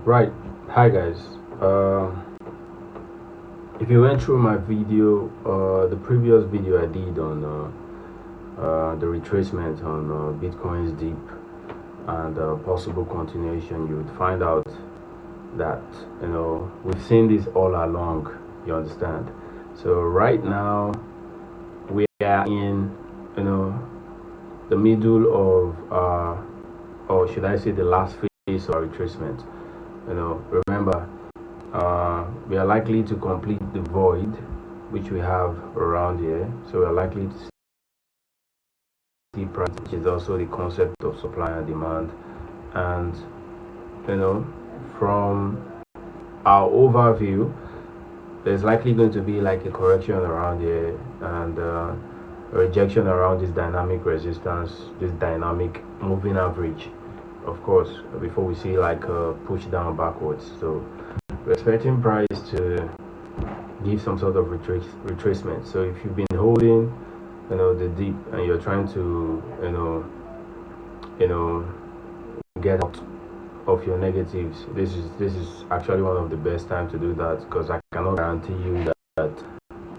Right. Hi guys. If you went through my video, the previous video I did on the retracement on Bitcoin's deep and possible continuation, you would find out that we've seen this all along. You understand? So right now we are in you know the middle of or should I say the last phase of retracement. Remember, we are likely to complete the void which we have around here, so we are likely to see price, which is also the concept of supply and demand. And you know from our overview, there's likely going to be like a correction around here and a rejection around this dynamic resistance, this dynamic moving average, of course, before we see like a push down backwards. So we're expecting price to give some sort of retracement. So if you've been holding the dip and you're trying to get out of your negatives, this is actually one of the best time to do that, because I cannot guarantee you that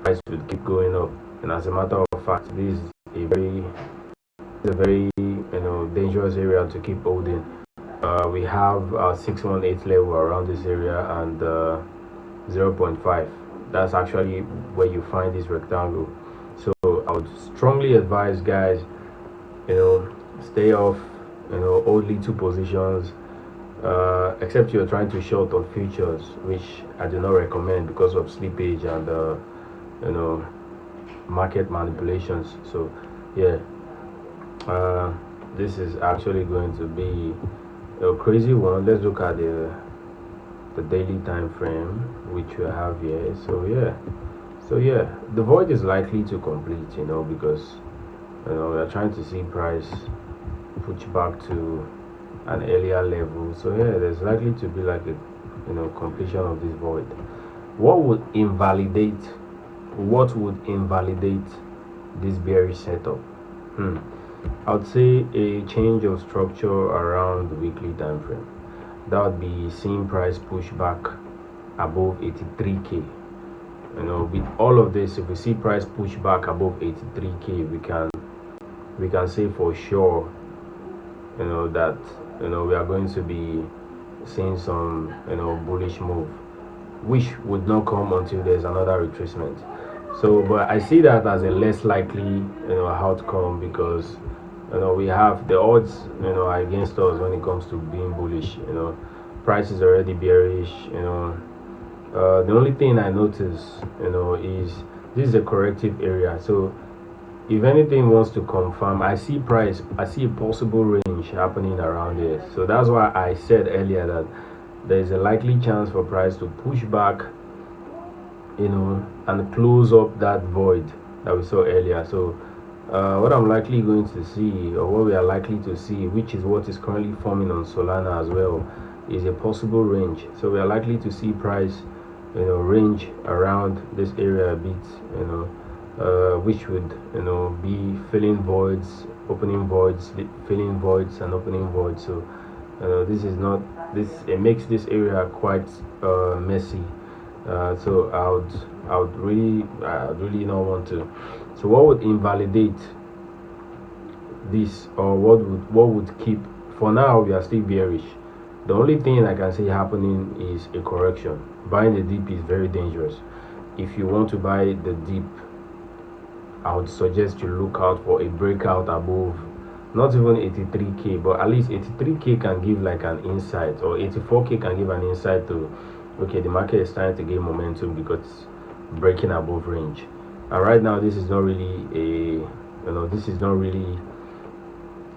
price will keep going up. And as a matter of fact, this is a very dangerous area to keep holding. We have our 618 level around this area and 0.5. That's actually where you find this rectangle. So I would strongly advise guys, stay off only two positions, except you're trying to short on futures, which I do not recommend because of slippage and market manipulations. So yeah, this is actually going to be a crazy one. Let's look at the daily time frame which we have here. So yeah, the void is likely to complete, because we're trying to see price push back to an earlier level. So yeah, there's likely to be like a completion of this void. What would invalidate this bearish setup? I would say a change of structure around the weekly time frame. That would be seeing price push back above 83k. With all of this, if we see price push back above 83k, we can say for sure that we are going to be seeing some bullish move, which would not come until there's another retracement. So but I see that as a less likely outcome, because we have the odds are against us when it comes to being bullish. Price is already bearish. The only thing I notice is this is a corrective area. So if anything wants to confirm, I see a possible range happening around here. So that's why I said earlier that there is a likely chance for price to push back and close up that void that we saw earlier. So what I'm likely going to see, or what we are likely to see, which is what is currently forming on Solana as well, is a possible range. So we are likely to see price range around this area a bit, which would be filling voids, opening voids, filling voids and opening voids. So this is not this it makes this area quite messy. So I would really not want to. So what would invalidate this, or what would keep? For now we are still bearish. The only thing I can see happening is a correction. Buying the dip is very dangerous. If you want to buy the dip, I would suggest you look out for a breakout above, not even 83k, but at least 83k can give like an insight, or 84k can give an insight to, okay, the market is starting to gain momentum because it's breaking above range. And right now this is not really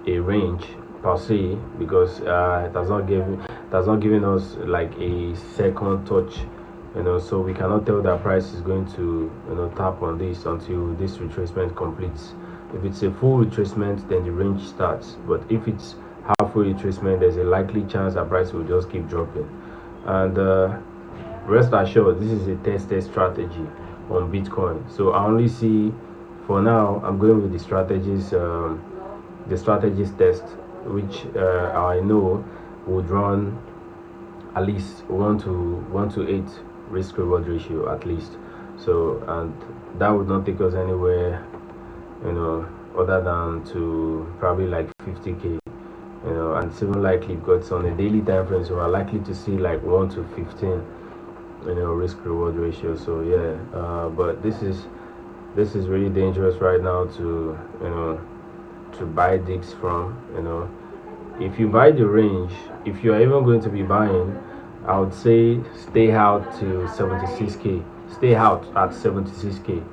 a range per se, because it has not given us like a second touch, so we cannot tell that price is going to tap on this until this retracement completes. If it's a full retracement, then the range starts, but if it's halfway retracement, there's a likely chance that price will just keep dropping. And rest assured, this is a tested strategy on Bitcoin. So I only see, for now, I'm going with the strategies test, which I know would run at least 1 to 8 risk reward ratio at least. So, and that would not take us anywhere, other than to probably like 50k, and it's even likely because on a daily time frame, so we're likely to see like 1 to 15, risk reward ratio. So yeah, but this is really dangerous right now to to buy dips from. If you buy the range, if you're even going to be buying, I would say stay out to 76k. Stay out at 76k.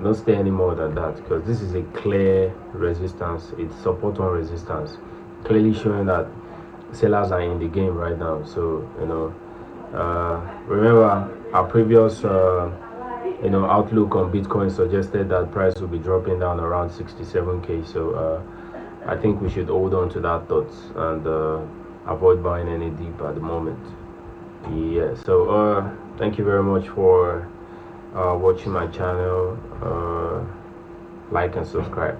Don't stay any more than that, because this is a clear resistance. It's support on resistance, clearly showing that sellers are in the game right now. So remember our previous outlook on Bitcoin suggested that price will be dropping down around 67k. So I think we should hold on to that thought and avoid buying any dip at the moment. Yeah. So thank you very much for watching my channel. Like and subscribe.